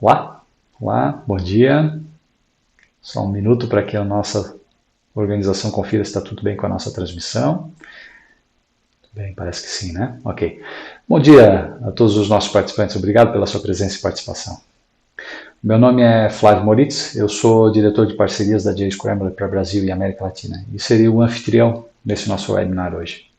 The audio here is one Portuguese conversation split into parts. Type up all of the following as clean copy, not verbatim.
Olá, olá, bom dia. Só um minuto para que a nossa organização confira se está tudo bem com a nossa transmissão. Bem, parece que sim, né? Ok. Bom dia a todos os nossos participantes. Obrigado pela sua presença e participação. Meu nome é Flávio Moritz, eu sou diretor de parcerias da J-Scrambler para Brasil e América Latina e seria o anfitrião nesse nosso webinar hoje.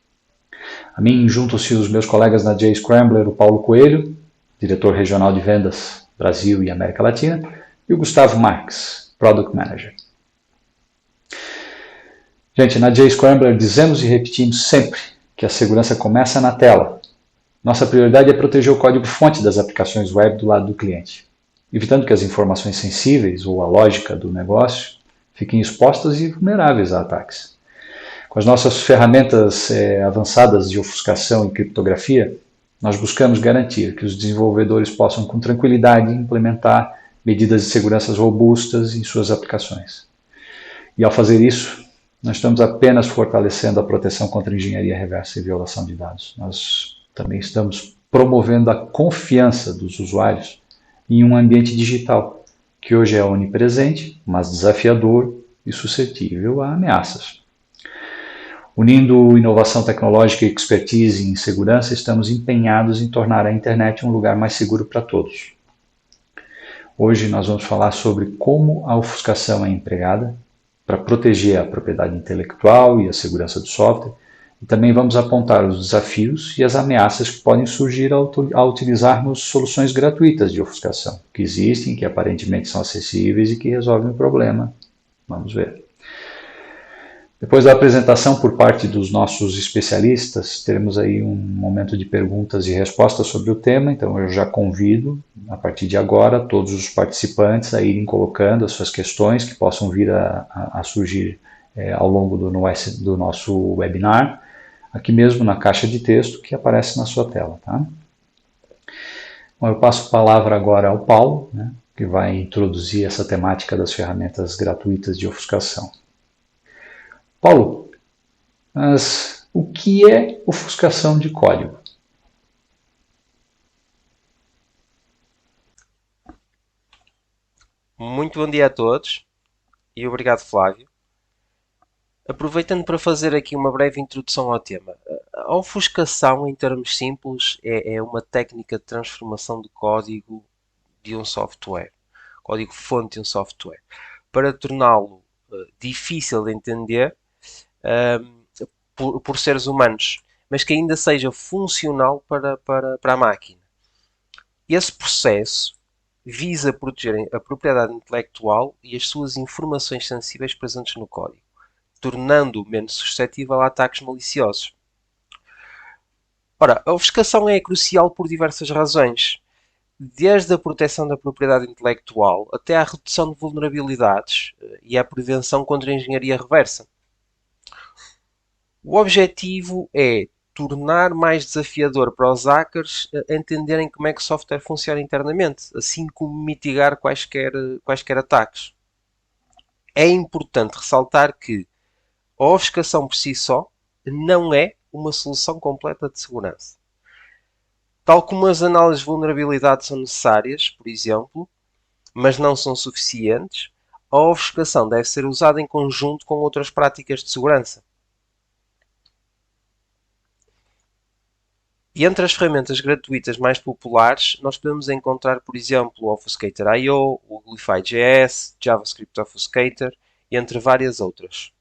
A mim juntam-se os meus colegas na J-Scrambler, o Paulo Coelho, diretor regional de vendas Brasil e América Latina, e o Gustavo Marques, Product Manager. Gente, na J-Scrambler dizemos e repetimos sempre que a segurança começa na tela. Nossa prioridade é proteger o código-fonte das aplicações web do lado do cliente, evitando que as informações sensíveis ou a lógica do negócio fiquem expostas e vulneráveis a ataques. Com as nossas ferramentas avançadas de ofuscação e criptografia, nós buscamos garantir que os desenvolvedores possam com tranquilidade implementar medidas de segurança robustas em suas aplicações. E ao fazer isso, nós estamos apenas fortalecendo a proteção contra engenharia reversa e violação de dados. Nós também estamos promovendo a confiança dos usuários em um ambiente digital, que hoje é onipresente, mas desafiador e suscetível a ameaças. Unindo inovação tecnológica e expertise em segurança, estamos empenhados em tornar a internet um lugar mais seguro para todos. Hoje nós vamos falar sobre como a ofuscação é empregada para proteger a propriedade intelectual e a segurança do software, e também vamos apontar os desafios e as ameaças que podem surgir ao utilizarmos soluções gratuitas de ofuscação, que existem, que aparentemente são acessíveis e que resolvem o problema. Vamos ver. Depois da apresentação por parte dos nossos especialistas, teremos aí um momento de perguntas e respostas sobre o tema, então eu já convido, a partir de agora, todos os participantes a irem colocando as suas questões que possam vir a surgir ao longo do nosso webinar, aqui mesmo na caixa de texto que aparece na sua tela. Tá? Bom, eu passo a palavra agora ao Paulo, né, que vai introduzir essa temática das ferramentas gratuitas de ofuscação. Paulo, mas o que é ofuscação de código? Muito bom dia a todos e obrigado, Flávio. Aproveitando para fazer aqui uma breve introdução ao tema. A ofuscação, em termos simples, é uma técnica de transformação de código de um software, código-fonte de um software, para torná-lo difícil de entender por seres humanos, mas que ainda seja funcional para a máquina. Esse processo visa proteger a propriedade intelectual e as suas informações sensíveis presentes no código, tornando-o menos suscetível a ataques maliciosos. Ora, a ofuscação é crucial por diversas razões, desde a proteção da propriedade intelectual até à redução de vulnerabilidades e à prevenção contra a engenharia reversa. O objetivo é tornar mais desafiador para os hackers entenderem como é que o software funciona internamente, assim como mitigar quaisquer ataques. É importante ressaltar que a ofuscação por si só não é uma solução completa de segurança. Tal como as análises de vulnerabilidade são necessárias, por exemplo, mas não são suficientes, a ofuscação deve ser usada em conjunto com outras práticas de segurança. E entre as ferramentas gratuitas mais populares, nós podemos encontrar, por exemplo, o Obfuscator.io, o Glyphi.js, JavaScript Obfuscator, entre várias outras.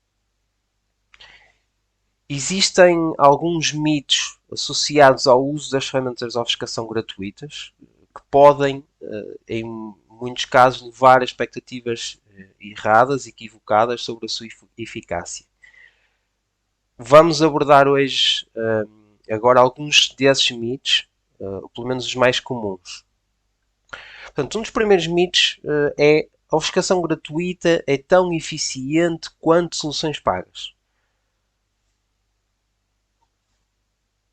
Existem alguns mitos associados ao uso das ferramentas de ofuscação gratuitas que podem, em muitos casos, levar a expectativas erradas, equivocadas sobre a sua eficácia. Vamos abordar hoje agora alguns desses mitos, pelo menos os mais comuns. Portanto, um dos primeiros mitos é a ofuscação gratuita é tão eficiente quanto soluções pagas.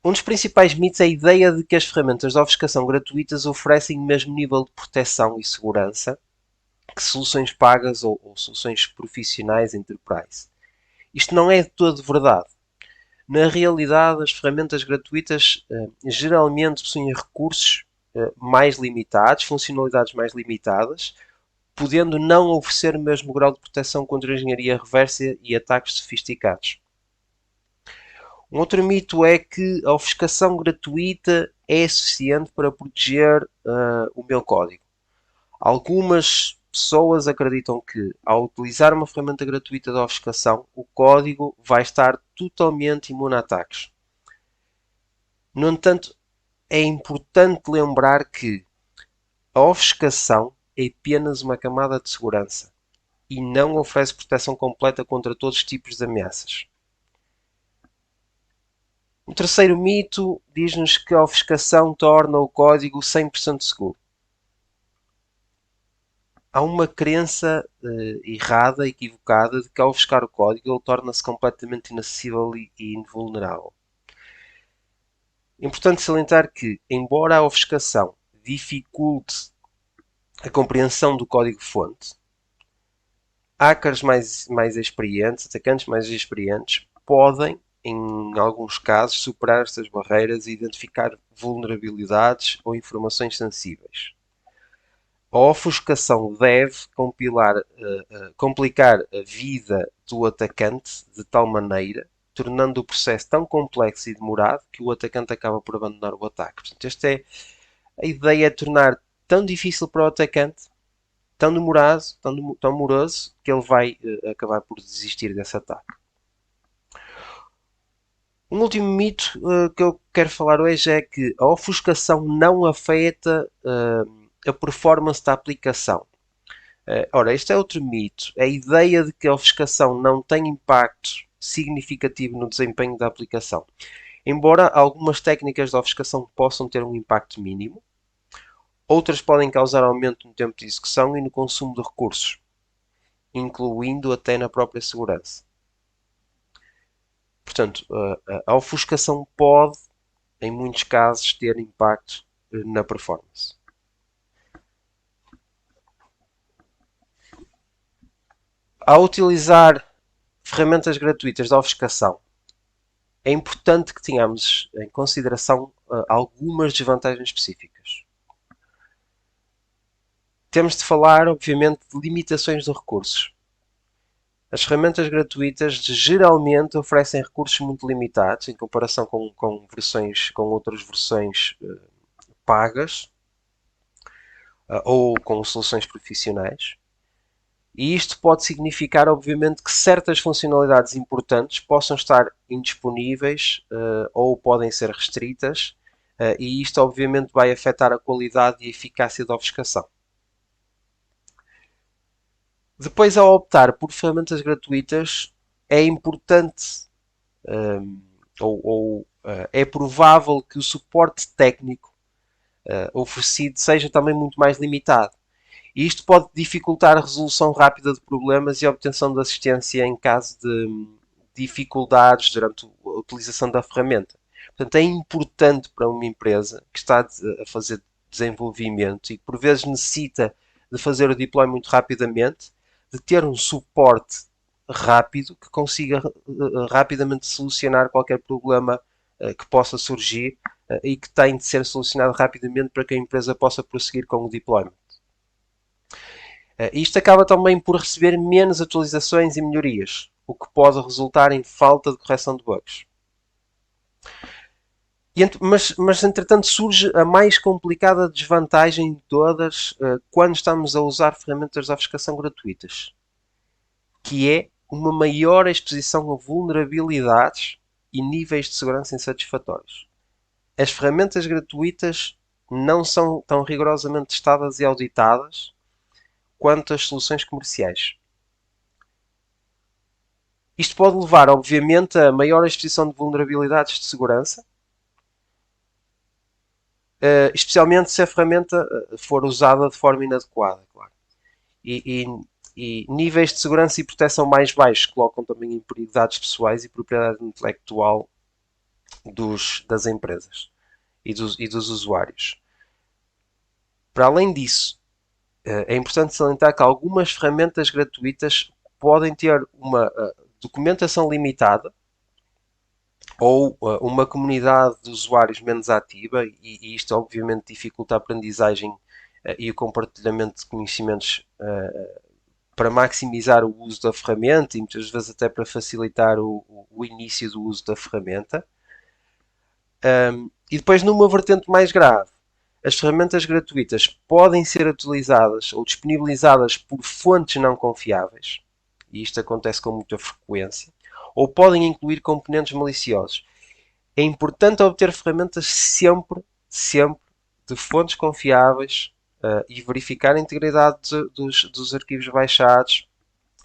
Um dos principais mitos é a ideia de que as ferramentas de ofuscação gratuitas oferecem o mesmo nível de proteção e segurança que soluções pagas ou soluções profissionais enterprise. Isto não é de todo verdade. Na realidade, as ferramentas gratuitas geralmente possuem recursos mais limitados, funcionalidades mais limitadas, podendo não oferecer o mesmo grau de proteção contra a engenharia reversa e ataques sofisticados. Um outro mito é que a ofuscação gratuita é suficiente para proteger o meu código. Algumas pessoas acreditam que, ao utilizar uma ferramenta gratuita de ofuscação, o código vai estar totalmente imune a ataques. No entanto, é importante lembrar que a ofuscação é apenas uma camada de segurança e não oferece proteção completa contra todos os tipos de ameaças. O terceiro mito diz-nos que a ofuscação torna o código 100% seguro. Há uma crença errada, equivocada, de que ao ofuscar o código ele torna-se completamente inacessível e invulnerável. É importante salientar que, embora a ofuscação dificulte a compreensão do código-fonte, hackers mais experientes, atacantes mais experientes, podem, em alguns casos, superar estas barreiras e identificar vulnerabilidades ou informações sensíveis. A ofuscação deve complicar a vida do atacante de tal maneira, tornando o processo tão complexo e demorado que o atacante acaba por abandonar o ataque. Portanto, a ideia é tornar tão difícil para o atacante, tão demorado, tão moroso, que ele vai acabar por desistir desse ataque. Um último mito que eu quero falar hoje é que a ofuscação não afeta a performance da aplicação. Ora, este é outro mito. A ideia de que a ofuscação não tem impacto significativo no desempenho da aplicação. Embora algumas técnicas de ofuscação possam ter um impacto mínimo, outras podem causar aumento no tempo de execução e no consumo de recursos, incluindo até na própria segurança. Portanto, a ofuscação pode, em muitos casos, ter impacto na performance. Ao utilizar ferramentas gratuitas de ofuscação, é importante que tenhamos em consideração algumas desvantagens específicas. Temos de falar, obviamente, de limitações de recursos. As ferramentas gratuitas geralmente oferecem recursos muito limitados em comparação com outras versões pagas ou com soluções profissionais. E isto pode significar, obviamente, que certas funcionalidades importantes possam estar indisponíveis ou podem ser restritas, e isto, obviamente, vai afetar a qualidade e a eficácia da ofuscação. Depois, ao optar por ferramentas gratuitas, é importante é provável que o suporte técnico oferecido seja também muito mais limitado. E isto pode dificultar a resolução rápida de problemas e a obtenção de assistência em caso de dificuldades durante a utilização da ferramenta. Portanto, é importante para uma empresa que está a fazer desenvolvimento e que por vezes necessita de fazer o deploy muito rapidamente, de ter um suporte rápido que consiga rapidamente solucionar qualquer problema que possa surgir e que tem de ser solucionado rapidamente para que a empresa possa prosseguir com o deployment. Isto acaba também por receber menos atualizações e melhorias, o que pode resultar em falta de correção de bugs. Mas entretanto surge a mais complicada desvantagem de todas quando estamos a usar ferramentas de ofuscação gratuitas, que é uma maior exposição a vulnerabilidades e níveis de segurança insatisfatórios. As ferramentas gratuitas não são tão rigorosamente testadas e auditadas quanto as soluções comerciais. Isto pode levar, obviamente, a maior exposição de vulnerabilidades de segurança, especialmente se a ferramenta for usada de forma inadequada, claro. E níveis de segurança e proteção mais baixos colocam também em perigo dados pessoais e propriedade intelectual das empresas e dos usuários. Para além disso, é importante salientar que algumas ferramentas gratuitas podem ter uma documentação limitada ou uma comunidade de usuários menos ativa, e isto obviamente dificulta a aprendizagem e o compartilhamento de conhecimentos para maximizar o uso da ferramenta e muitas vezes até para facilitar o início do uso da ferramenta. E depois, numa vertente mais grave, as ferramentas gratuitas podem ser utilizadas ou disponibilizadas por fontes não confiáveis, e isto acontece com muita frequência, ou podem incluir componentes maliciosos. É importante obter ferramentas sempre de fontes confiáveis e verificar a integridade dos arquivos baixados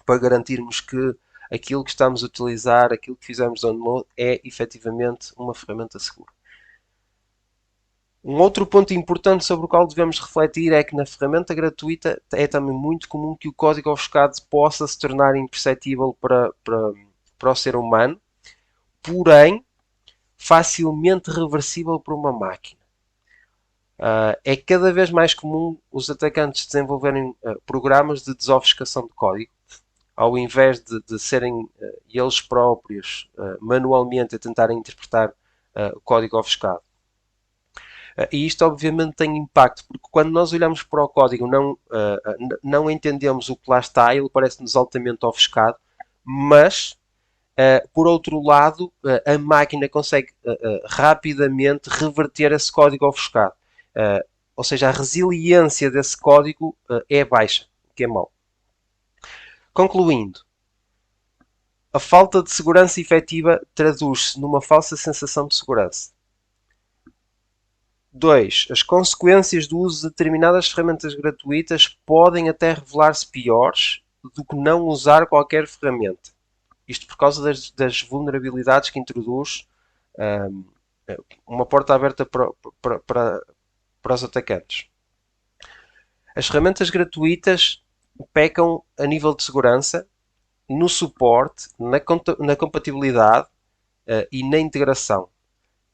para garantirmos que aquilo que estamos a utilizar, aquilo que fizemos download, é efetivamente uma ferramenta segura. Um outro ponto importante sobre o qual devemos refletir é que na ferramenta gratuita é também muito comum que o código ofuscado possa se tornar imperceptível para o ser humano, porém facilmente reversível por uma máquina. É cada vez mais comum os atacantes desenvolverem programas de desofuscação de código, ao invés de serem eles próprios manualmente a tentarem interpretar o código ofuscado. E isto obviamente tem impacto, porque quando nós olhamos para o código não entendemos o que lá está, ele parece-nos altamente ofuscado, mas por outro lado a máquina consegue rapidamente reverter esse código ofuscado. Ou seja, a resiliência desse código é baixa, o que é mau. Concluindo, a falta de segurança efetiva traduz-se numa falsa sensação de segurança. 2. As consequências do uso de determinadas ferramentas gratuitas podem até revelar-se piores do que não usar qualquer ferramenta. Isto por causa das vulnerabilidades que introduz uma porta aberta para os atacantes. As ferramentas gratuitas pecam a nível de segurança, no suporte, na compatibilidade e na integração,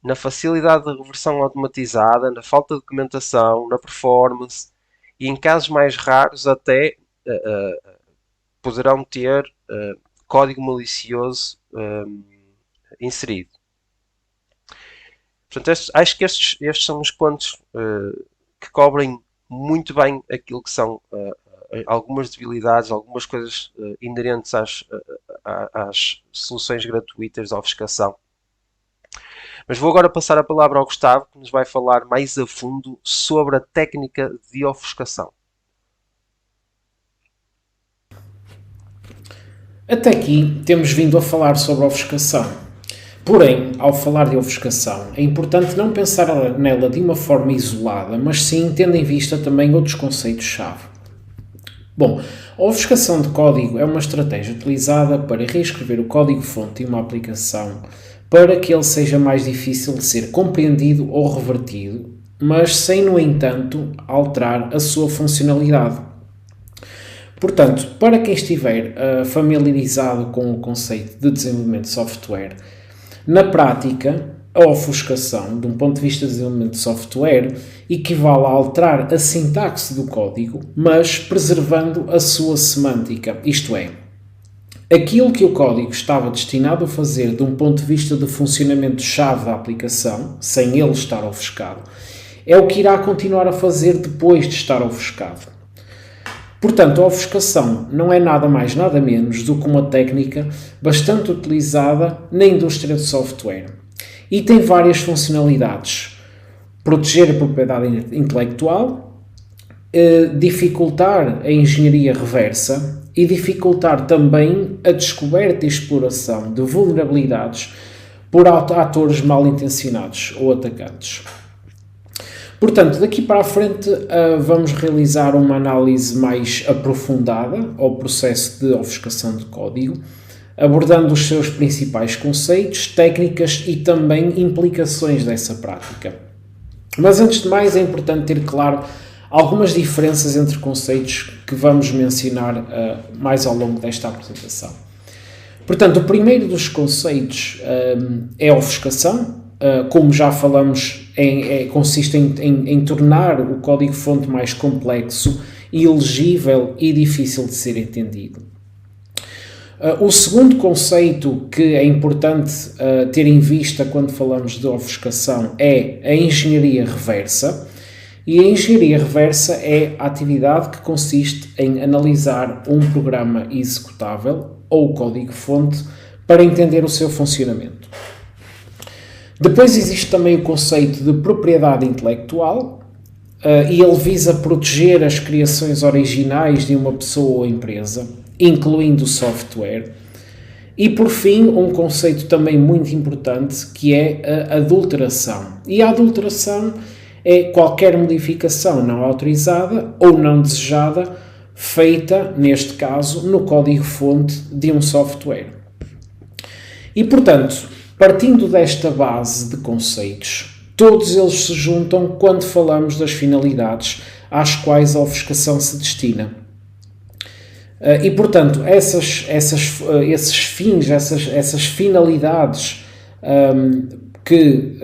na facilidade de reversão automatizada, na falta de documentação, na performance e em casos mais raros até poderão ter código malicioso inserido. Portanto, acho que estes são os pontos que cobrem muito bem aquilo que são algumas debilidades, algumas coisas inerentes às soluções gratuitas de ofuscação. Mas vou agora passar a palavra ao Gustavo, que nos vai falar mais a fundo sobre a técnica de ofuscação. Até aqui temos vindo a falar sobre a ofuscação. Porém, ao falar de ofuscação, é importante não pensar nela de uma forma isolada, mas sim tendo em vista também outros conceitos-chave. Bom, a ofuscação de código é uma estratégia utilizada para reescrever o código-fonte de uma aplicação para que ele seja mais difícil de ser compreendido ou revertido, mas sem, no entanto, alterar a sua funcionalidade. Portanto, para quem estiver familiarizado com o conceito de desenvolvimento de software, na prática, a ofuscação, de um ponto de vista de desenvolvimento de software, equivale a alterar a sintaxe do código, mas preservando a sua semântica, isto é, aquilo que o código estava destinado a fazer de um ponto de vista de funcionamento-chave da aplicação, sem ele estar ofuscado, é o que irá continuar a fazer depois de estar ofuscado. Portanto, a ofuscação não é nada mais nada menos do que uma técnica bastante utilizada na indústria de software e tem várias funcionalidades: proteger a propriedade intelectual, dificultar a engenharia reversa e dificultar também a descoberta e exploração de vulnerabilidades por atores mal intencionados ou atacantes. Portanto, daqui para a frente vamos realizar uma análise mais aprofundada ao processo de ofuscação de código, abordando os seus principais conceitos, técnicas e também implicações dessa prática. Mas antes de mais é importante ter claro algumas diferenças entre conceitos que vamos mencionar mais ao longo desta apresentação. Portanto, o primeiro dos conceitos é a ofuscação. Como já falamos, consiste em tornar o código-fonte mais complexo, ilegível e difícil de ser entendido. O segundo conceito que é importante ter em vista quando falamos de ofuscação é a engenharia reversa. E a engenharia reversa é a atividade que consiste em analisar um programa executável ou código-fonte para entender o seu funcionamento. Depois existe também o conceito de propriedade intelectual, e ele visa proteger as criações originais de uma pessoa ou empresa, incluindo o software. E por fim, um conceito também muito importante, que é a adulteração. E a adulteração é qualquer modificação não autorizada ou não desejada feita, neste caso, no código-fonte de um software. E, portanto, partindo desta base de conceitos, todos eles se juntam quando falamos das finalidades às quais a ofuscação se destina. E, portanto, esses fins, essas finalidades que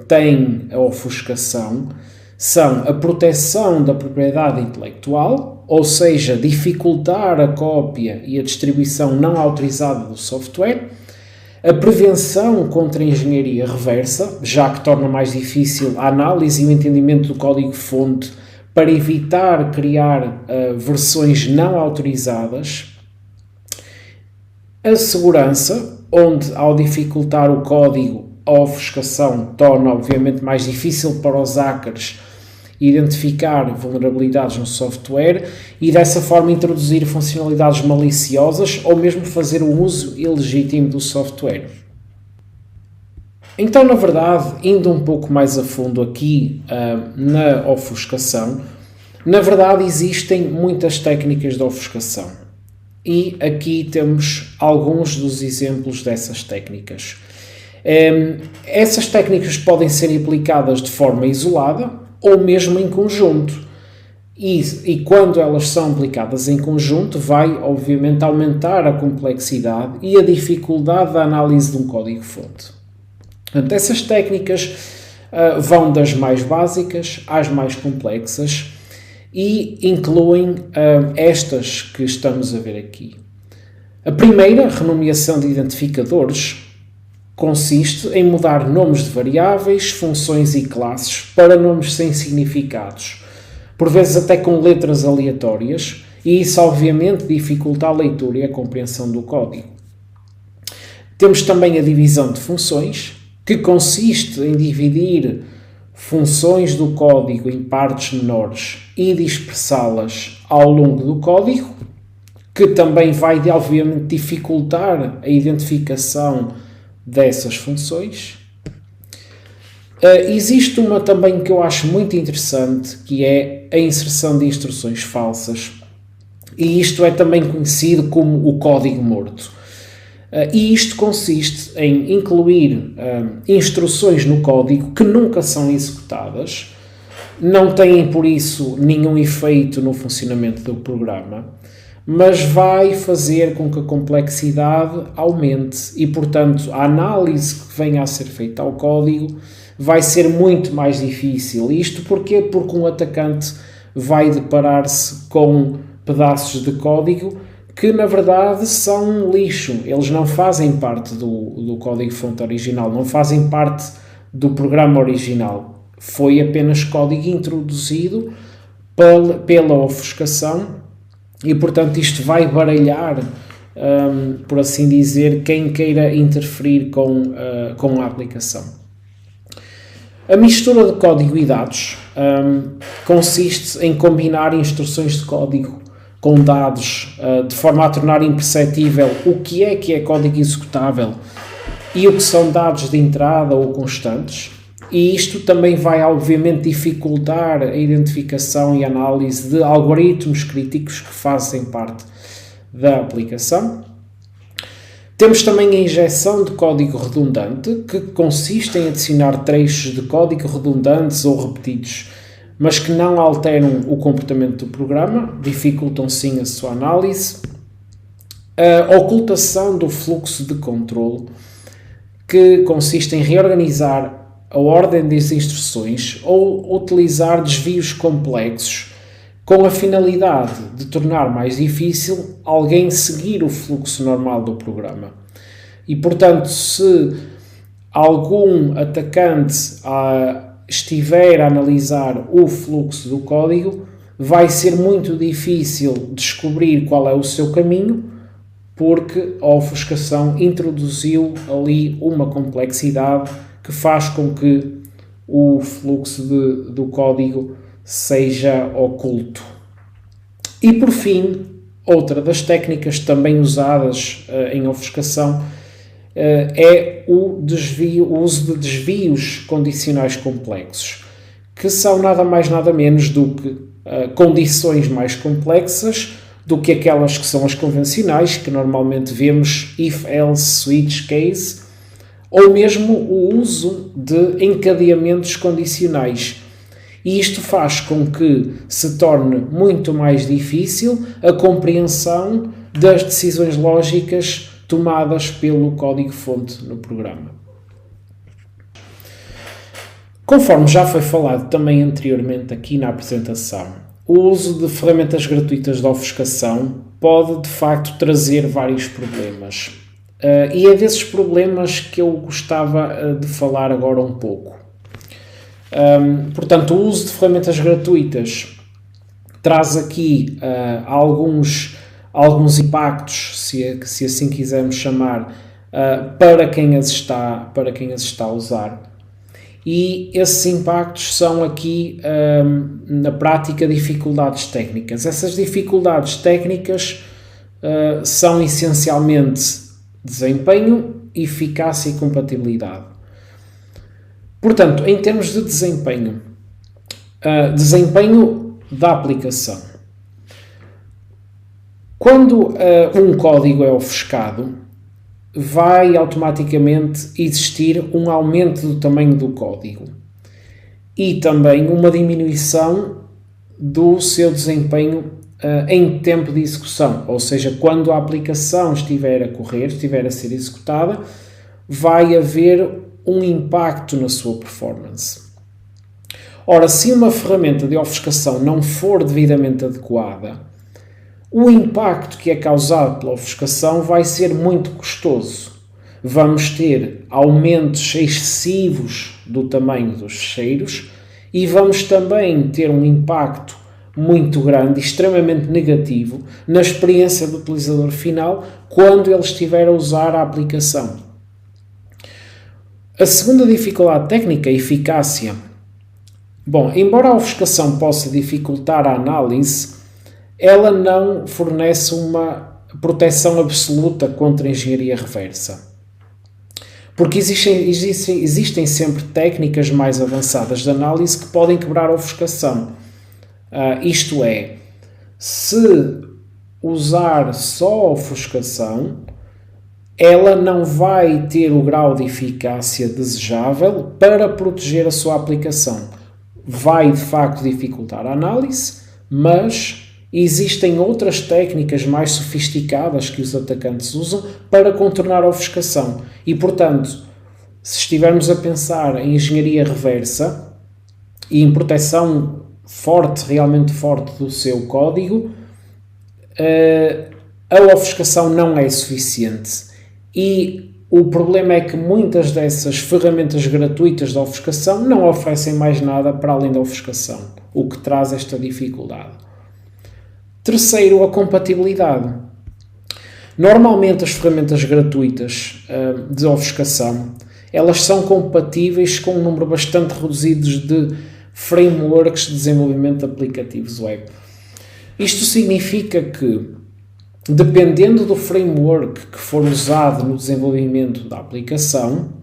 tem a ofuscação são a proteção da propriedade intelectual, ou seja, dificultar a cópia e a distribuição não autorizada do software, a prevenção contra a engenharia reversa, já que torna mais difícil a análise e o entendimento do código-fonte para evitar criar versões não autorizadas, a segurança, onde ao dificultar o código, a ofuscação torna obviamente mais difícil para os hackers identificar vulnerabilidades no software e dessa forma introduzir funcionalidades maliciosas ou mesmo fazer o uso ilegítimo do software. Então, na verdade, indo um pouco mais a fundo aqui na ofuscação, na verdade existem muitas técnicas de ofuscação e aqui temos alguns dos exemplos dessas técnicas. Essas técnicas podem ser aplicadas de forma isolada ou mesmo em conjunto. E quando elas são aplicadas em conjunto, vai obviamente aumentar a complexidade e a dificuldade da análise de um código-fonte. Portanto, essas técnicas vão das mais básicas às mais complexas e incluem estas que estamos a ver aqui. A primeira, renomeação de identificadores, consiste em mudar nomes de variáveis, funções e classes para nomes sem significados, por vezes até com letras aleatórias, e isso obviamente dificulta a leitura e a compreensão do código. Temos também a divisão de funções, que consiste em dividir funções do código em partes menores e dispersá-las ao longo do código, que também vai obviamente dificultar a identificação dessas funções. Existe uma também que eu acho muito interessante, que é a inserção de instruções falsas, e isto é também conhecido como o código morto. E isto consiste em incluir instruções no código que nunca são executadas, não têm por isso nenhum efeito no funcionamento do programa, mas vai fazer com que a complexidade aumente e, portanto, a análise que venha a ser feita ao código vai ser muito mais difícil. Isto porquê? Porque um atacante vai deparar-se com pedaços de código que, na verdade, são um lixo. Eles não fazem parte do código-fonte original, não fazem parte do programa original. Foi apenas código introduzido pela ofuscação. E, portanto, isto vai baralhar, por assim dizer, quem queira interferir com a aplicação. A mistura de código e dados consiste em combinar instruções de código com dados de forma a tornar imperceptível o que é código executável e o que são dados de entrada ou constantes. E isto também vai, obviamente, dificultar a identificação e análise de algoritmos críticos que fazem parte da aplicação. Temos também a injeção de código redundante, que consiste em adicionar trechos de código redundantes ou repetidos, mas que não alteram o comportamento do programa, dificultam sim a sua análise. A ocultação do fluxo de controle, que consiste em reorganizar a ordem das instruções ou utilizar desvios complexos com a finalidade de tornar mais difícil alguém seguir o fluxo normal do programa. E, portanto, se algum atacante estiver a analisar o fluxo do código, vai ser muito difícil descobrir qual é o seu caminho, porque a ofuscação introduziu ali uma complexidade que faz com que o fluxo do código seja oculto. E por fim, outra das técnicas também usadas em ofuscação é o uso de desvios condicionais complexos, que são nada mais nada menos do que condições mais complexas do que aquelas que são as convencionais, que normalmente vemos if, else, switch, case, ou mesmo o uso de encadeamentos condicionais. E isto faz com que se torne muito mais difícil a compreensão das decisões lógicas tomadas pelo código-fonte no programa. Conforme já foi falado também anteriormente aqui na apresentação, o uso de ferramentas gratuitas de ofuscação pode de facto trazer vários problemas. E é desses problemas que eu gostava de falar agora um pouco. Portanto, o uso de ferramentas gratuitas traz aqui alguns impactos, se assim quisermos chamar, para quem as está a usar. E esses impactos são aqui, na prática, dificuldades técnicas. Essas dificuldades técnicas são essencialmente desempenho, eficácia e compatibilidade. Portanto, em termos de desempenho da aplicação. Quando um código é ofuscado, vai automaticamente existir um aumento do tamanho do código e também uma diminuição do seu desempenho em tempo de execução, ou seja, quando a aplicação estiver a correr, estiver a ser executada, vai haver um impacto na sua performance. Ora, se uma ferramenta de ofuscação não for devidamente adequada, o impacto que é causado pela ofuscação vai ser muito custoso. Vamos ter aumentos excessivos do tamanho dos ficheiros e vamos também ter um impacto muito grande, extremamente negativo, na experiência do utilizador final quando ele estiver a usar a aplicação. A segunda dificuldade técnica é a eficácia. Bom, embora a ofuscação possa dificultar a análise, ela não fornece uma proteção absoluta contra a engenharia reversa. Porque existem sempre técnicas mais avançadas de análise que podem quebrar a ofuscação. Isto é, se usar só a ofuscação, ela não vai ter o grau de eficácia desejável para proteger a sua aplicação. Vai, de facto, dificultar a análise, mas existem outras técnicas mais sofisticadas que os atacantes usam para contornar a ofuscação. E, portanto, se estivermos a pensar em engenharia reversa e em proteção forte, realmente forte do seu código, a ofuscação não é suficiente. E o problema é que muitas dessas ferramentas gratuitas de ofuscação não oferecem mais nada para além da ofuscação, o que traz esta dificuldade. Terceiro, a compatibilidade. Normalmente as ferramentas gratuitas de ofuscação, elas são compatíveis com um número bastante reduzido de frameworks de desenvolvimento de aplicativos web. Isto significa que, dependendo do framework que for usado no desenvolvimento da aplicação,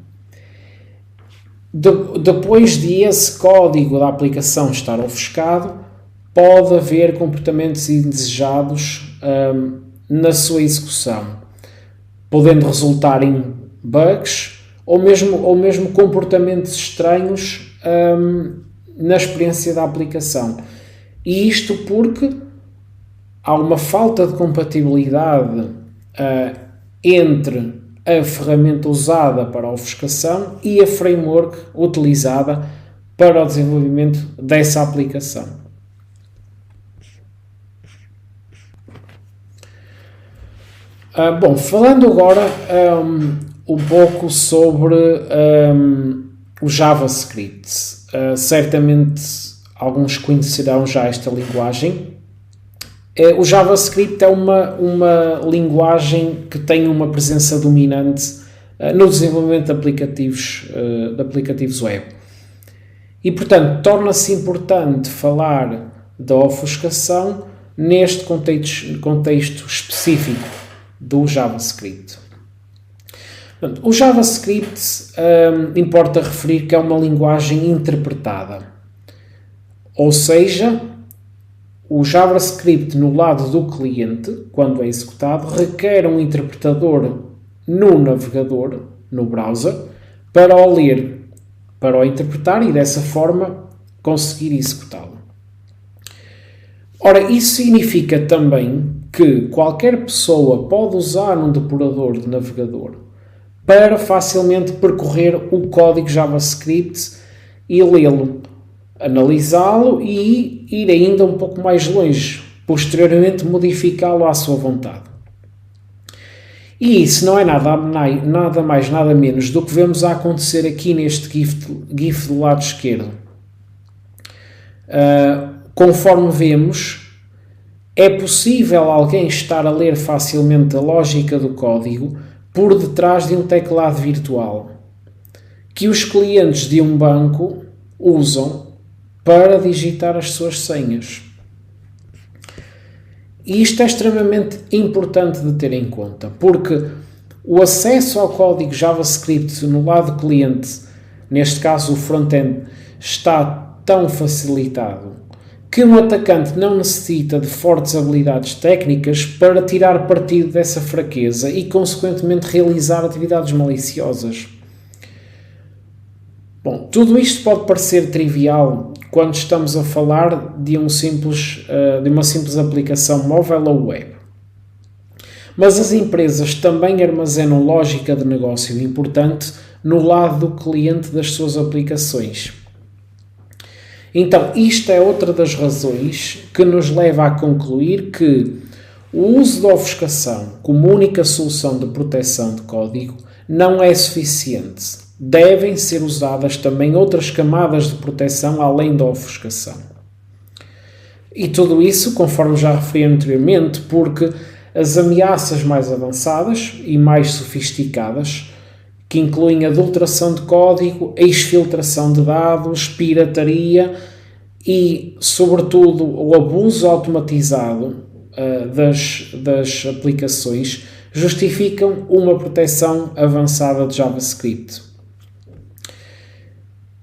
depois de esse código da aplicação estar ofuscado, pode haver comportamentos indesejados na sua execução, podendo resultar em bugs ou mesmo comportamentos estranhos na experiência da aplicação. E isto porque há uma falta de compatibilidade entre a ferramenta usada para a ofuscação e a framework utilizada para o desenvolvimento dessa aplicação. Bom, falando agora um pouco sobre o JavaScript. Certamente alguns conhecerão já esta linguagem. O JavaScript é uma linguagem que tem uma presença dominante no desenvolvimento de aplicativos web. E, portanto, torna-se importante falar da ofuscação neste contexto específico do JavaScript. Portanto, o JavaScript importa referir que é uma linguagem interpretada. Ou seja, o JavaScript no lado do cliente, quando é executado, requer um interpretador no navegador, no browser, para o ler, para o interpretar e dessa forma conseguir executá-lo. Ora, isso significa também que qualquer pessoa pode usar um depurador de navegador para facilmente percorrer o código JavaScript e lê-lo, analisá-lo e ir ainda um pouco mais longe, posteriormente modificá-lo à sua vontade. E isso não é nada mais, nada menos do que vemos a acontecer aqui neste GIF do lado esquerdo. Conforme vemos, é possível alguém estar a ler facilmente a lógica do código por detrás de um teclado virtual, que os clientes de um banco usam para digitar as suas senhas. E isto é extremamente importante de ter em conta, porque o acesso ao código JavaScript no lado cliente, neste caso o front-end, está tão facilitado que um atacante não necessita de fortes habilidades técnicas para tirar partido dessa fraqueza e, consequentemente, realizar atividades maliciosas. Bom, tudo isto pode parecer trivial quando estamos a falar de uma simples aplicação móvel ou web. Mas as empresas também armazenam lógica de negócio importante no lado do cliente das suas aplicações. Então, isto é outra das razões que nos leva a concluir que o uso da ofuscação como única solução de proteção de código não é suficiente. Devem ser usadas também outras camadas de proteção além da ofuscação. E tudo isso, conforme já referi anteriormente, porque as ameaças mais avançadas e mais sofisticadas, que incluem adulteração de código, exfiltração de dados, pirataria e, sobretudo, o abuso automatizado das aplicações, justificam uma proteção avançada de JavaScript.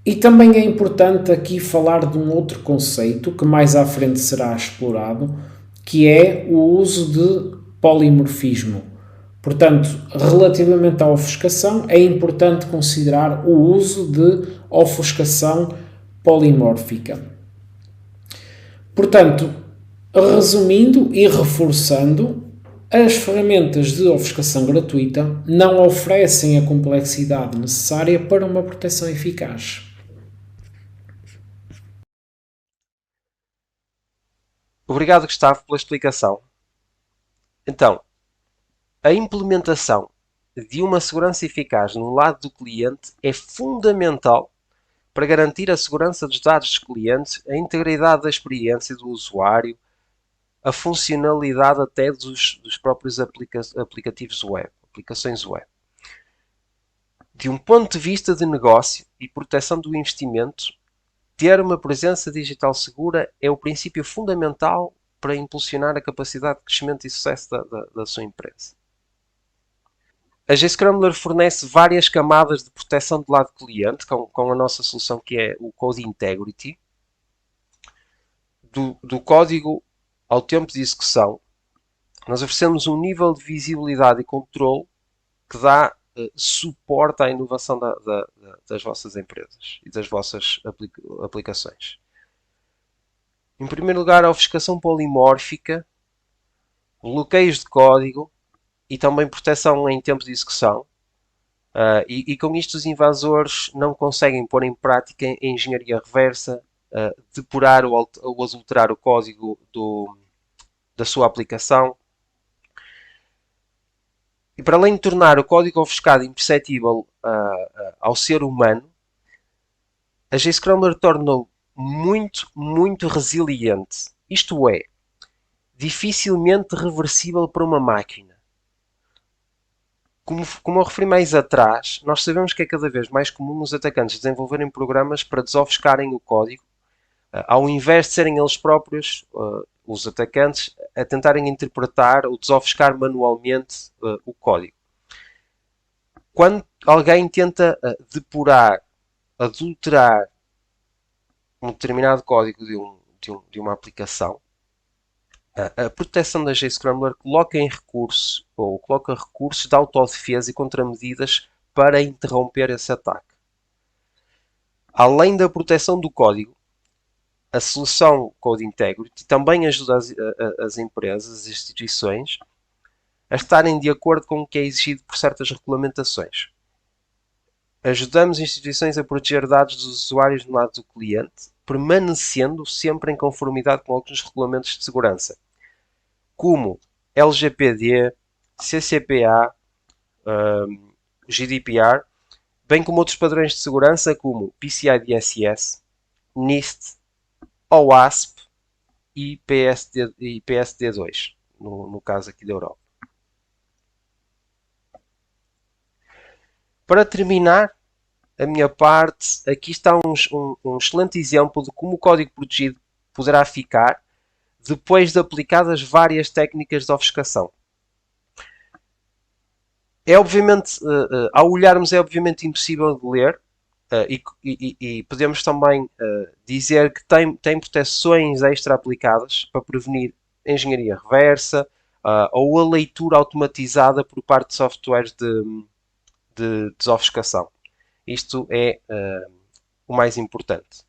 E também é importante aqui falar de um outro conceito que mais à frente será explorado, que é o uso de polimorfismo. Portanto, relativamente à ofuscação, é importante considerar o uso de ofuscação polimórfica. Portanto, resumindo e reforçando, as ferramentas de ofuscação gratuita não oferecem a complexidade necessária para uma proteção eficaz. Obrigado, Gustavo, pela explicação. Então, a implementação de uma segurança eficaz no lado do cliente é fundamental para garantir a segurança dos dados dos clientes, a integridade da experiência do usuário, a funcionalidade até dos próprios aplicativos web, aplicações web. De um ponto de vista de negócio e proteção do investimento, ter uma presença digital segura é o princípio fundamental para impulsionar a capacidade de crescimento e sucesso da sua empresa. A GScrambler fornece várias camadas de proteção do lado do cliente, com a nossa solução que é o Code Integrity. Do código ao tempo de execução, nós oferecemos um nível de visibilidade e controle que dá suporte à inovação das vossas empresas e das vossas aplicações. Em primeiro lugar, a ofuscação polimórfica, bloqueios de código e também proteção em tempo de execução. E com isto os invasores não conseguem pôr em prática a engenharia reversa, depurar ou adulterar o código da sua aplicação. E para além de tornar o código ofuscado imperceptível ao ser humano, a JScrambler torna-o muito resiliente. Isto é, dificilmente reversível para uma máquina. Como eu referi mais atrás, nós sabemos que é cada vez mais comum os atacantes desenvolverem programas para desofuscarem o código, ao invés de serem eles próprios, os atacantes, a tentarem interpretar ou desofuscar manualmente o código. Quando alguém tenta depurar, adulterar um determinado código de uma aplicação, a proteção da JScrambler coloca recursos de autodefesa e contramedidas para interromper esse ataque. Além da proteção do código, a solução Code Integrity também ajuda as empresas, as instituições, a estarem de acordo com o que é exigido por certas regulamentações. Ajudamos instituições a proteger dados dos usuários do lado do cliente, permanecendo sempre em conformidade com alguns regulamentos de segurança, como LGPD, CCPA, GDPR, bem como outros padrões de segurança como PCI DSS, NIST, OWASP e PSD2, no caso aqui da Europa. Para terminar a minha parte, aqui está um excelente exemplo de como o código protegido poderá ficar depois de aplicadas várias técnicas de ofuscação. Ao olharmos, é obviamente impossível de ler, e podemos também dizer que tem proteções extra aplicadas para prevenir engenharia reversa ou a leitura automatizada por parte de softwares de desofuscação. Isto é o mais importante.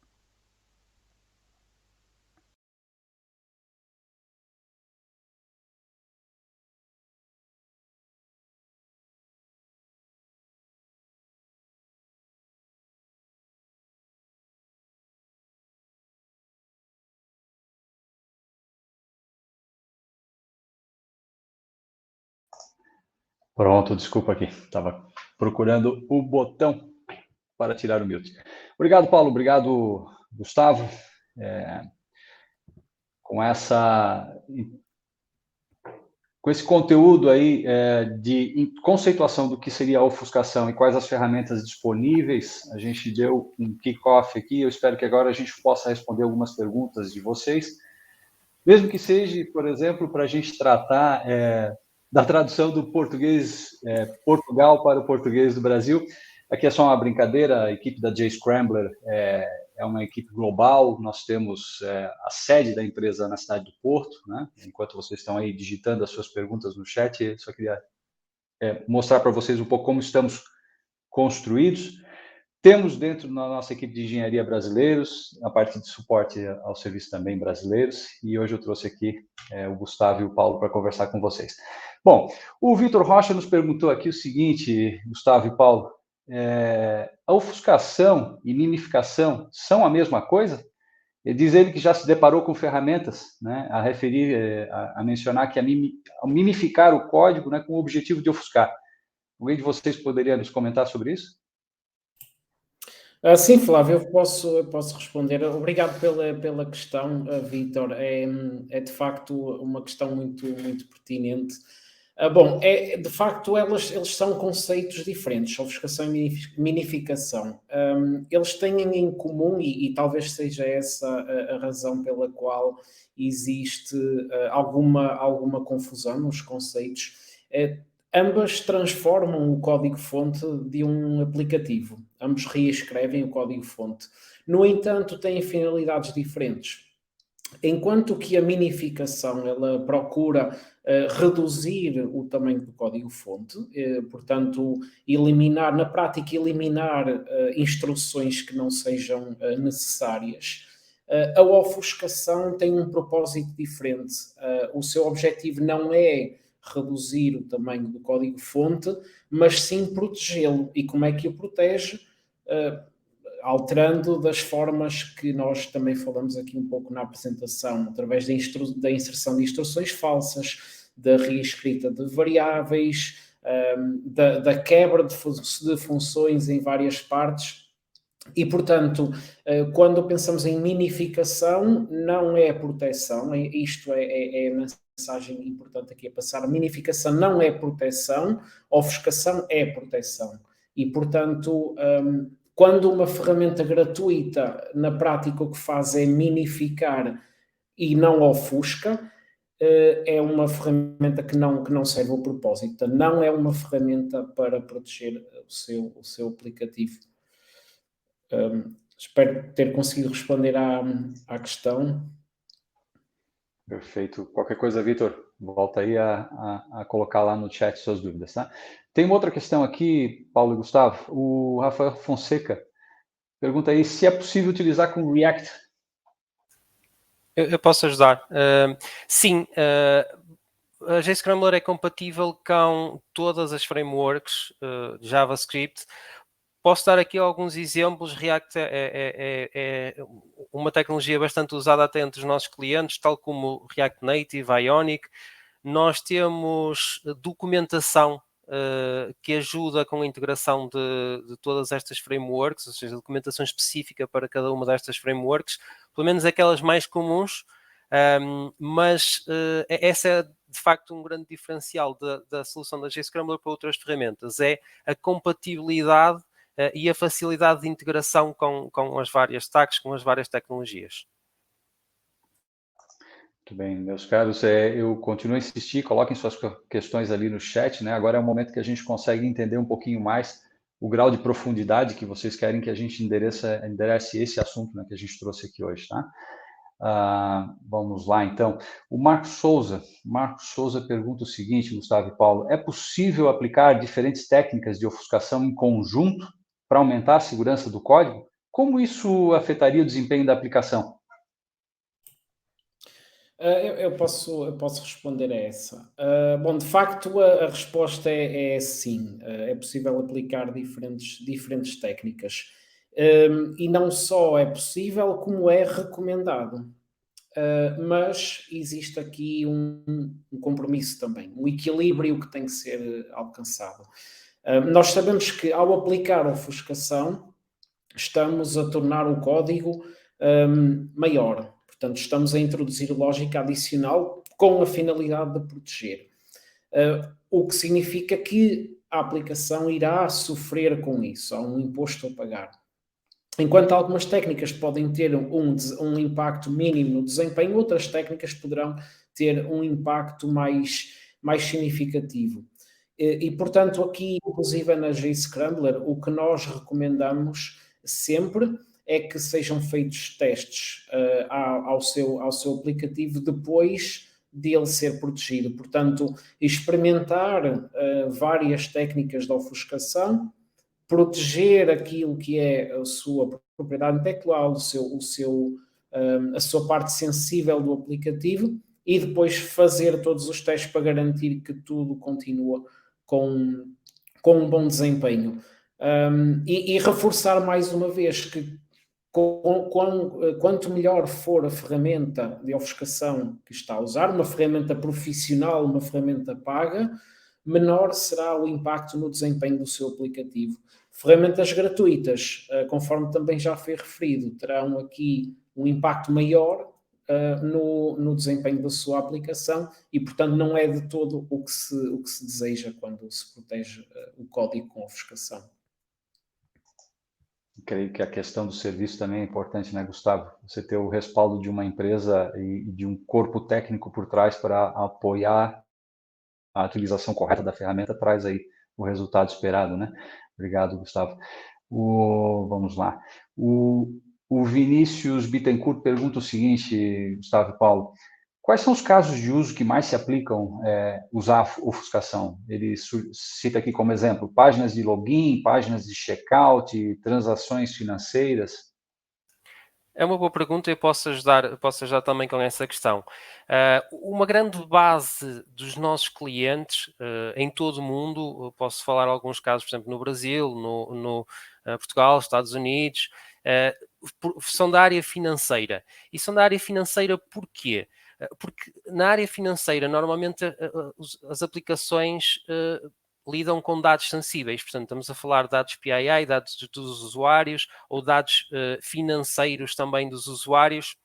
Pronto, desculpa aqui. Estava procurando o botão para tirar o mute. Obrigado, Paulo. Obrigado, Gustavo. Com esse conteúdo aí de conceituação do que seria a ofuscação e quais as ferramentas disponíveis, a gente deu um kick-off aqui. Eu espero que agora a gente possa responder algumas perguntas de vocês, mesmo que seja, por exemplo, para a gente tratar da tradução do português Portugal para o português do Brasil. Aqui é só uma brincadeira, a equipe da JScrambler é uma equipe global, nós temos a sede da empresa na cidade do Porto, né? Enquanto vocês estão aí digitando as suas perguntas no chat, eu só queria mostrar para vocês um pouco como estamos construídos. Temos dentro da nossa equipe de engenharia brasileiros, a parte de suporte ao serviço também brasileiros, e hoje eu trouxe aqui o Gustavo e o Paulo para conversar com vocês. Bom, o Vitor Rocha nos perguntou aqui o seguinte, Gustavo e Paulo, a ofuscação e minificação são a mesma coisa? Diz ele que já se deparou com ferramentas, né, a mencionar que ao minificar o código, né, com o objetivo de ofuscar. Alguém de vocês poderia nos comentar sobre isso? Sim, Flávio, eu posso responder. Obrigado pela questão, Vítor. É de facto uma questão muito pertinente. Bom, de facto, eles são conceitos diferentes, ofuscação e minificação. Eles têm em comum, e talvez seja essa a razão pela qual existe alguma confusão nos conceitos. Ambas transformam o código-fonte de um aplicativo. Ambos reescrevem o código-fonte. No entanto, têm finalidades diferentes. Enquanto que a minificação ela procura reduzir o tamanho do código-fonte, portanto, na prática, eliminar instruções que não sejam necessárias. A ofuscação tem um propósito diferente. O seu objetivo não é reduzir o tamanho do código-fonte, mas sim protegê-lo. E como é que o protege? Alterando das formas que nós também falamos aqui um pouco na apresentação, através da inserção de instruções falsas, da reescrita de variáveis, da quebra de funções em várias partes. E, portanto, quando pensamos em minificação, não é proteção, isto é a mensagem importante aqui a passar. A minificação não é proteção, ofuscação é proteção. E, portanto, quando uma ferramenta gratuita, na prática, o que faz é minificar e não ofusca, é uma ferramenta que não serve ao propósito. Não é uma ferramenta para proteger o seu aplicativo. Espero ter conseguido responder à questão. Perfeito. Qualquer coisa, Vitor, volta aí a colocar lá no chat suas dúvidas, tá? Tem uma outra questão aqui, Paulo e Gustavo. O Rafael Fonseca pergunta aí se é possível utilizar com React. Eu posso ajudar. Sim, a JScrambler é compatível com todas as frameworks JavaScript. Posso dar aqui alguns exemplos. React é uma tecnologia bastante usada até entre os nossos clientes, tal como React Native, Ionic. Nós temos documentação que ajuda com a integração de todas estas frameworks, ou seja, documentação específica para cada uma destas frameworks, pelo menos aquelas mais comuns, mas essa é de facto um grande diferencial da solução da JScrambler para outras ferramentas, é a compatibilidade e a facilidade de integração com as várias stacks, com as várias tecnologias. Muito bem, meus caros, eu continuo a insistir, coloquem suas questões ali no chat, né? Agora é o momento que a gente consegue entender um pouquinho mais o grau de profundidade que vocês querem que a gente enderece esse assunto, né, que a gente trouxe aqui hoje, tá? Vamos lá, então. O Marcos Souza pergunta o seguinte, Gustavo e Paulo, é possível aplicar diferentes técnicas de ofuscação em conjunto para aumentar a segurança do código? Como isso afetaria o desempenho da aplicação? Eu posso responder a essa. Bom, de facto, a resposta é sim. É possível aplicar diferentes técnicas. E não só é possível, como é recomendado. Mas existe aqui um compromisso também, um equilíbrio que tem que ser alcançado. Nós sabemos que, ao aplicar ofuscação, estamos a tornar o código maior. Portanto, estamos a introduzir lógica adicional com a finalidade de proteger. O que significa que a aplicação irá sofrer com isso, há um imposto a pagar. Enquanto algumas técnicas podem ter um impacto mínimo no desempenho, outras técnicas poderão ter um impacto mais significativo. E, portanto, aqui, inclusive na JScrambler, o que nós recomendamos sempre é que sejam feitos testes ao seu aplicativo depois de ele ser protegido. Portanto, experimentar várias técnicas de ofuscação, proteger aquilo que é a sua propriedade intelectual, a sua parte sensível do aplicativo e depois fazer todos os testes para garantir que tudo continua com um bom desempenho. E reforçar mais uma vez que quanto melhor for a ferramenta de ofuscação que está a usar, uma ferramenta profissional, uma ferramenta paga, menor será o impacto no desempenho do seu aplicativo. Ferramentas gratuitas, conforme também já foi referido, terão aqui um impacto maior no desempenho da sua aplicação e, portanto, não é de todo o que se deseja quando se protege o código com ofuscação. Creio que a questão do serviço também é importante, né, Gustavo? Você ter o respaldo de uma empresa e de um corpo técnico por trás para apoiar a utilização correta da ferramenta traz aí o resultado esperado, né? Obrigado, Gustavo. Vamos lá. O Vinícius Bittencourt pergunta o seguinte, Gustavo e Paulo, quais são os casos de uso que mais se aplicam usar ofuscação? Ele cita aqui como exemplo páginas de login, páginas de checkout, transações financeiras. É uma boa pergunta e eu posso ajudar também com essa questão. Uma grande base dos nossos clientes em todo o mundo, posso falar alguns casos, por exemplo, no Brasil, no Portugal, Estados Unidos, são da área financeira. E são da área financeira porquê? Porque na área financeira, normalmente, as aplicações lidam com dados sensíveis. Portanto, estamos a falar de dados PII, dados dos usuários ou dados financeiros também dos usuários.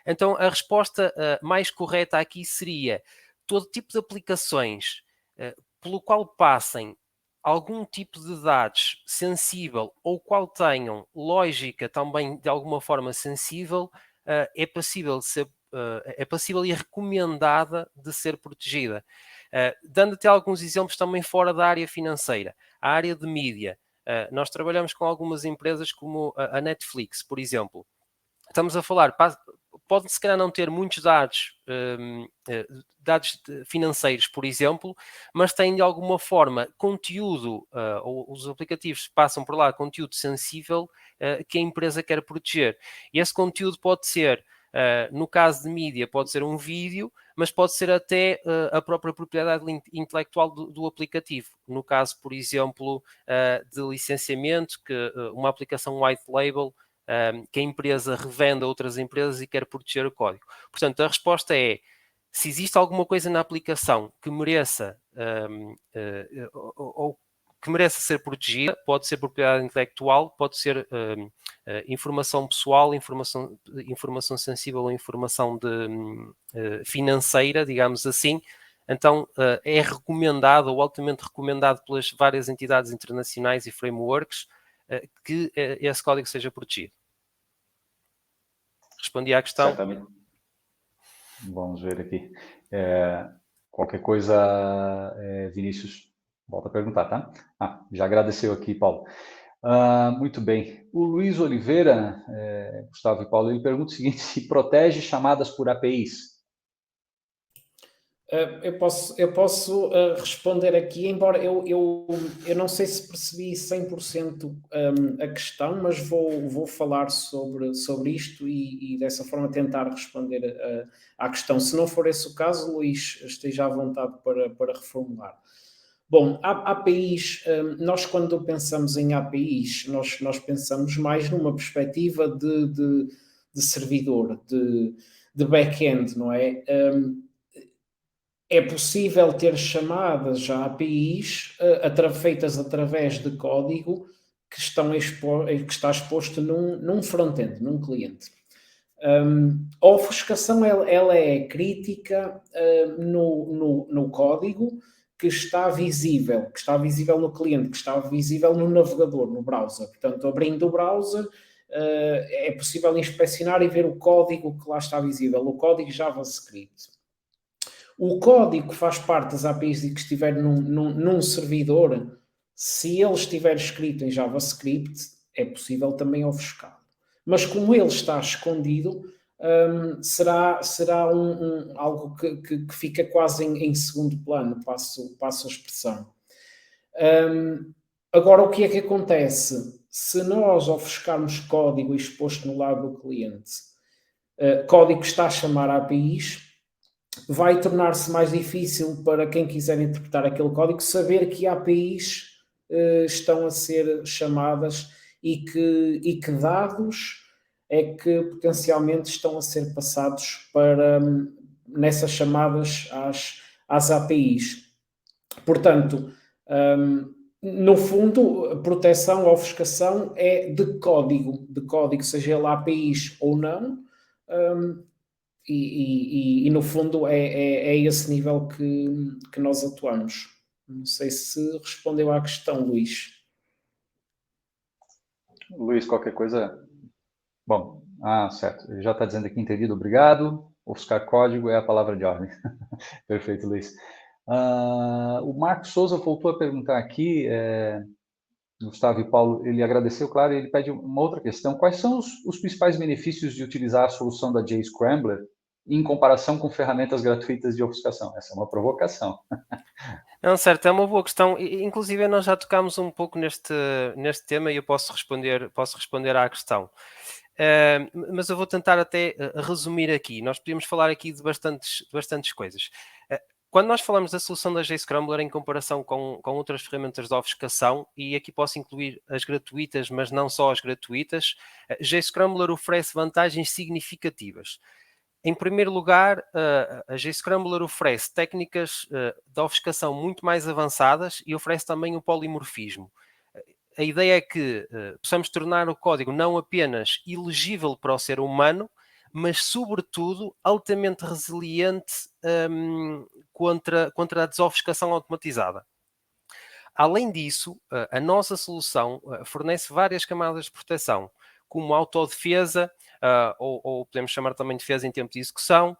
Então, a resposta mais correta aqui seria todo tipo de aplicações pelo qual passem algum tipo de dados sensível ou qual tenham lógica também de alguma forma sensível, é passível de ser é passível e recomendada de ser protegida. Dando-te alguns exemplos também fora da área financeira, a área de mídia. Nós trabalhamos com algumas empresas como a Netflix, por exemplo. Estamos a falar, pode se calhar não ter muitos dados financeiros, por exemplo, mas tem de alguma forma conteúdo, ou os aplicativos passam por lá conteúdo sensível que a empresa quer proteger. E esse conteúdo pode ser, no caso de mídia, pode ser um vídeo, mas pode ser até a própria propriedade intelectual do aplicativo. No caso, por exemplo, de licenciamento, que uma aplicação white label, que a empresa revende a outras empresas e quer proteger o código. Portanto, a resposta é, se existe alguma coisa na aplicação que mereça ou que mereça ser protegida, pode ser propriedade intelectual, pode ser informação pessoal, informação sensível ou informação financeira, digamos assim. Então, é recomendado ou altamente recomendado pelas várias entidades internacionais e frameworks que esse código seja protegido. Respondi à questão? Certamente. Vamos ver aqui. Qualquer coisa, Vinícius, volta a perguntar, tá? Já agradeceu aqui, Paulo. Muito bem. O Luiz Oliveira, Gustavo e Paulo, ele pergunta o seguinte: se protege chamadas por APIs? Eu posso responder aqui, embora eu não sei se percebi 100% a questão, mas vou falar sobre isto e dessa forma tentar responder à questão. Se não for esse o caso, Luís, esteja à vontade para reformular. Bom, APIs, nós quando pensamos em APIs, nós pensamos mais numa perspectiva de servidor, de back-end, não é? É possível ter chamadas a APIs feitas através de código que está exposto num front-end, num cliente. A ofuscação ela é crítica no código que está visível no cliente, que está visível no navegador, no browser. Portanto, abrindo o browser, é possível inspecionar e ver o código que lá está visível, o código JavaScript. O código que faz parte das APIs e que estiver num servidor, se ele estiver escrito em JavaScript, é possível também ofuscá-lo. Mas como ele está escondido, será algo que fica quase em segundo plano, passo a expressão. Agora, o que é que acontece? Se nós ofuscarmos código exposto no lado do cliente, código que está a chamar APIs, vai tornar-se mais difícil para quem quiser interpretar aquele código saber que APIs estão a ser chamadas e que dados é que potencialmente estão a ser passados nessas chamadas às APIs. Portanto, no fundo, a proteção, a ofuscação é de código, seja ele APIs ou não, e no fundo é esse nível que nós atuamos. Não sei se respondeu à questão, Luís. Luís, qualquer coisa? Bom, certo. Ele já está dizendo aqui, entendido, obrigado. Ofuscar código é a palavra de ordem. Perfeito, Luís. O Marcos Souza voltou a perguntar aqui, Gustavo e Paulo, ele agradeceu, claro, e ele pede uma outra questão. Quais são os principais benefícios de utilizar a solução da JScrambler em comparação com ferramentas gratuitas de ofuscação? Essa é uma provocação. Não, certo, é uma boa questão. Inclusive, nós já tocámos um pouco neste tema e eu posso responder à questão. Mas eu vou tentar até resumir aqui. Nós podíamos falar aqui de bastantes coisas. Quando nós falamos da solução da JScrambler em comparação com outras ferramentas de ofuscação, e aqui posso incluir as gratuitas, mas não só as gratuitas, JScrambler oferece vantagens significativas. Em primeiro lugar, a JScrambler oferece técnicas de ofuscação muito mais avançadas e oferece também o polimorfismo. A ideia é que possamos tornar o código não apenas ilegível para o ser humano, mas, sobretudo, altamente resiliente contra a desofuscação automatizada. Além disso, a nossa solução fornece várias camadas de proteção, como autodefesa, ou podemos chamar também de defesa em tempo de execução,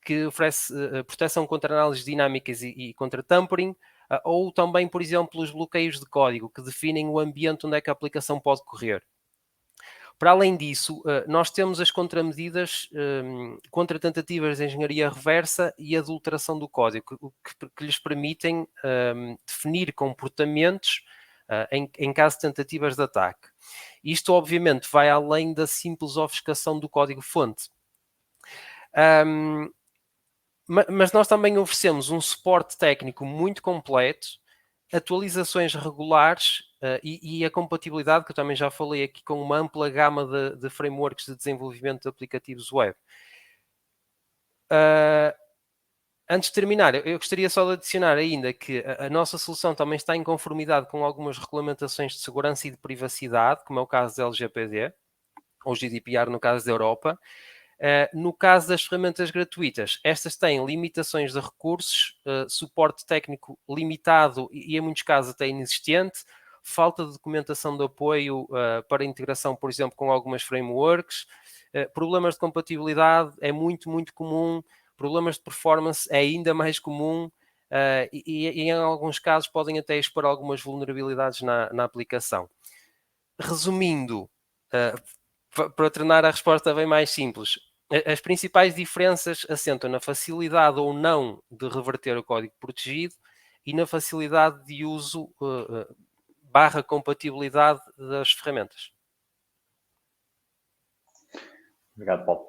que oferece proteção contra análises dinâmicas e contra tampering, ou também, por exemplo, os bloqueios de código, que definem o ambiente onde é que a aplicação pode correr. Para além disso, nós temos as contramedidas contra tentativas de engenharia reversa e adulteração do código, que lhes permitem definir comportamentos em caso de tentativas de ataque. Isto, obviamente, vai além da simples ofuscação do código-fonte. Mas nós também oferecemos um suporte técnico muito completo, atualizações regulares e a compatibilidade, que eu também já falei aqui, com uma ampla gama de frameworks de desenvolvimento de aplicativos web. Antes de terminar, eu gostaria só de adicionar ainda que a nossa solução também está em conformidade com algumas regulamentações de segurança e de privacidade, como é o caso da LGPD, ou GDPR no caso da Europa. No caso das ferramentas gratuitas, estas têm limitações de recursos, suporte técnico limitado e em muitos casos até inexistente, falta de documentação de apoio para integração, por exemplo, com algumas frameworks, problemas de compatibilidade é muito, muito comum, problemas de performance é ainda mais comum e em alguns casos podem até expor algumas vulnerabilidades na aplicação. Resumindo, para tornar a resposta bem mais simples, as principais diferenças assentam na facilidade ou não de reverter o código protegido e na facilidade de uso / compatibilidade das ferramentas. Obrigado, Paulo.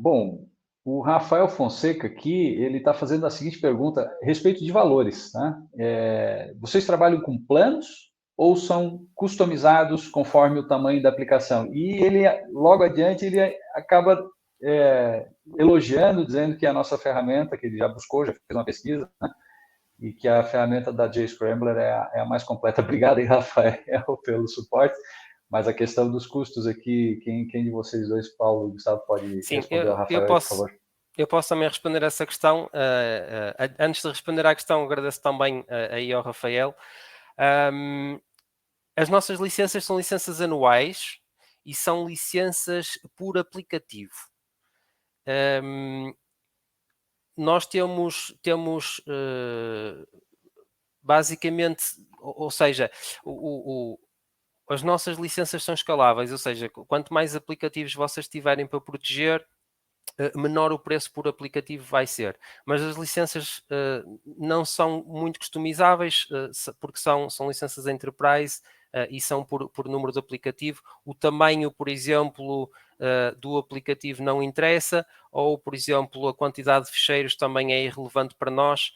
Bom, o Rafael Fonseca aqui, ele está fazendo a seguinte pergunta a respeito de valores. Né? Vocês trabalham com planos ou são customizados conforme o tamanho da aplicação? E ele, logo adiante, ele acaba elogiando, dizendo que a nossa ferramenta, que ele já buscou, já fez uma pesquisa, né? E que a ferramenta da JScrambler é a mais completa. Obrigado aí, Rafael, pelo suporte. Mas a questão dos custos aqui, quem de vocês dois, Paulo e Gustavo, pode responder ao Rafael, por favor? Eu posso também responder essa questão. Antes de responder à questão, agradeço também aí ao Rafael. As nossas licenças são licenças anuais e são licenças por aplicativo. Nós temos basicamente, ou seja, as nossas licenças são escaláveis, ou seja, quanto mais aplicativos vocês tiverem para proteger, menor o preço por aplicativo vai ser. Mas as licenças não são muito customizáveis, porque são licenças Enterprise e são por número de aplicativo. O tamanho, por exemplo, do aplicativo não interessa, ou, por exemplo, a quantidade de ficheiros também é irrelevante para nós.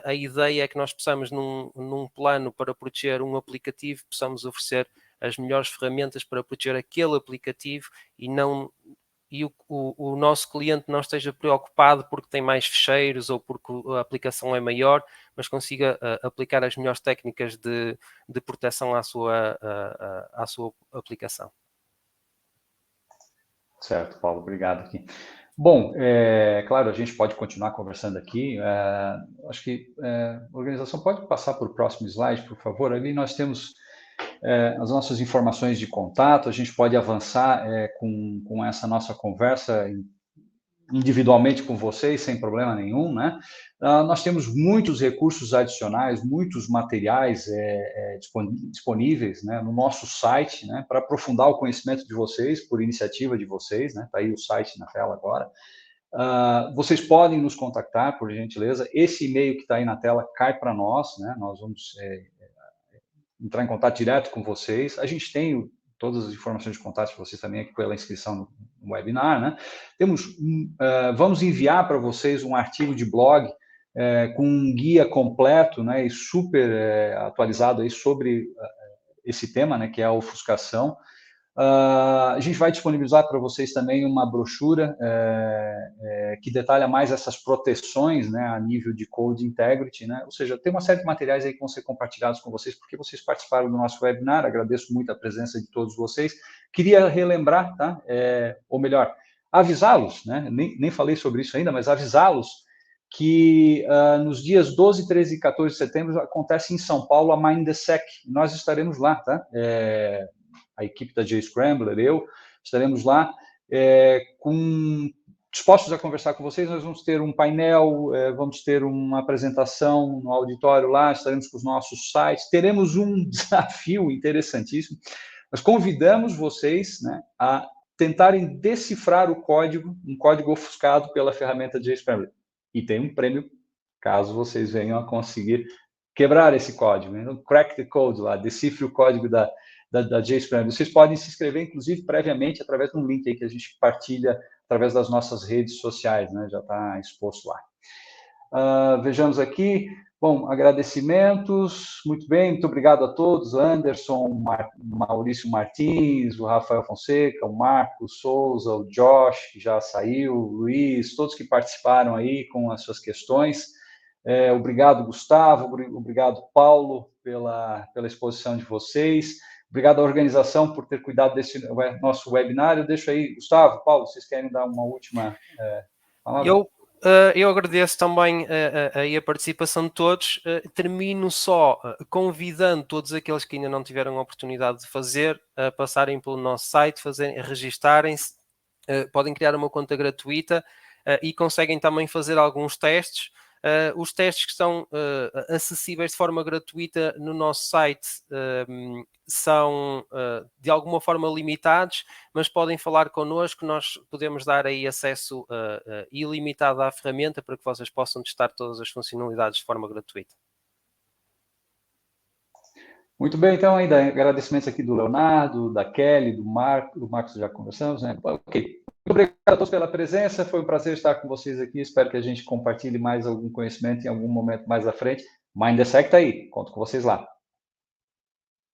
A ideia é que nós possamos, num plano para proteger um aplicativo, possamos oferecer as melhores ferramentas para proteger aquele aplicativo e o nosso cliente não esteja preocupado porque tem mais ficheiros ou porque a aplicação é maior, mas consiga aplicar as melhores técnicas de proteção à sua aplicação. Certo, Paulo, obrigado aqui. Bom, claro, a gente pode continuar conversando aqui. Acho que a organização pode passar para o próximo slide, por favor. Ali nós temos as nossas informações de contato, a gente pode avançar com essa nossa conversa individualmente com vocês, sem problema nenhum, né? Nós temos muitos recursos adicionais, muitos materiais disponíveis, né, no nosso site, né, para aprofundar o conhecimento de vocês, por iniciativa de vocês, né? Está aí o site na tela agora. Vocês podem nos contactar, por gentileza. Esse e-mail que está aí na tela cai para nós, né? Nós vamos entrar em contato direto com vocês. A gente tem todas as informações de contato de vocês também aqui pela inscrição no webinar, né? Vamos enviar para vocês um artigo de blog com um guia completo, né, e super atualizado aí sobre esse tema, né, que é a ofuscação. A gente vai disponibilizar para vocês também uma brochura que detalha mais essas proteções, né, a nível de Code Integrity, né? Ou seja, tem uma série de materiais aí que vão ser compartilhados com vocês, porque vocês participaram do nosso webinar, agradeço muito a presença de todos vocês. Queria relembrar, tá? Ou melhor, avisá-los, né? Nem falei sobre isso ainda, mas avisá-los que nos dias 12, 13 e 14 de setembro acontece em São Paulo a MindTheSec. Nós estaremos lá, tá? A equipe da JScrambler, eu, estaremos lá dispostos a conversar com vocês. Nós vamos ter um painel, vamos ter uma apresentação no auditório lá, estaremos com os nossos sites, teremos um desafio interessantíssimo. Nós convidamos vocês, né, a tentarem decifrar o código, um código ofuscado pela ferramenta JScrambler. E tem um prêmio, caso vocês venham a conseguir quebrar esse código, né? Então, crack the code lá, decifre o código da JScrambler. Vocês podem se inscrever, inclusive, previamente, através de um link aí que a gente partilha através das nossas redes sociais, né? Já está exposto lá. Vejamos aqui. Bom, agradecimentos. Muito bem, muito obrigado a todos. Anderson, Maurício Martins, o Rafael Fonseca, o Marcos Souza, o Josh, que já saiu, o Luiz, todos que participaram aí com as suas questões. Obrigado, Gustavo. Obrigado, Paulo, pela exposição de vocês. Obrigado à organização por ter cuidado desse nosso webinar. Eu deixo aí, Gustavo, Paulo, vocês querem dar uma última palavra? Eu agradeço também a participação de todos. Termino só convidando todos aqueles que ainda não tiveram a oportunidade de fazer, a passarem pelo nosso site, registarem-se, podem criar uma conta gratuita e conseguem também fazer alguns testes. Os testes que estão acessíveis de forma gratuita no nosso site são de alguma forma limitados, mas podem falar connosco, nós podemos dar aí acesso ilimitado à ferramenta para que vocês possam testar todas as funcionalidades de forma gratuita. Muito bem, então ainda agradecimentos aqui do Leonardo, da Kelly, do Marcos já conversamos, né? Ok. Muito obrigado a todos pela presença, foi um prazer estar com vocês aqui, espero que a gente compartilhe mais algum conhecimento em algum momento mais à frente. MindTheSec está aí, conto com vocês lá.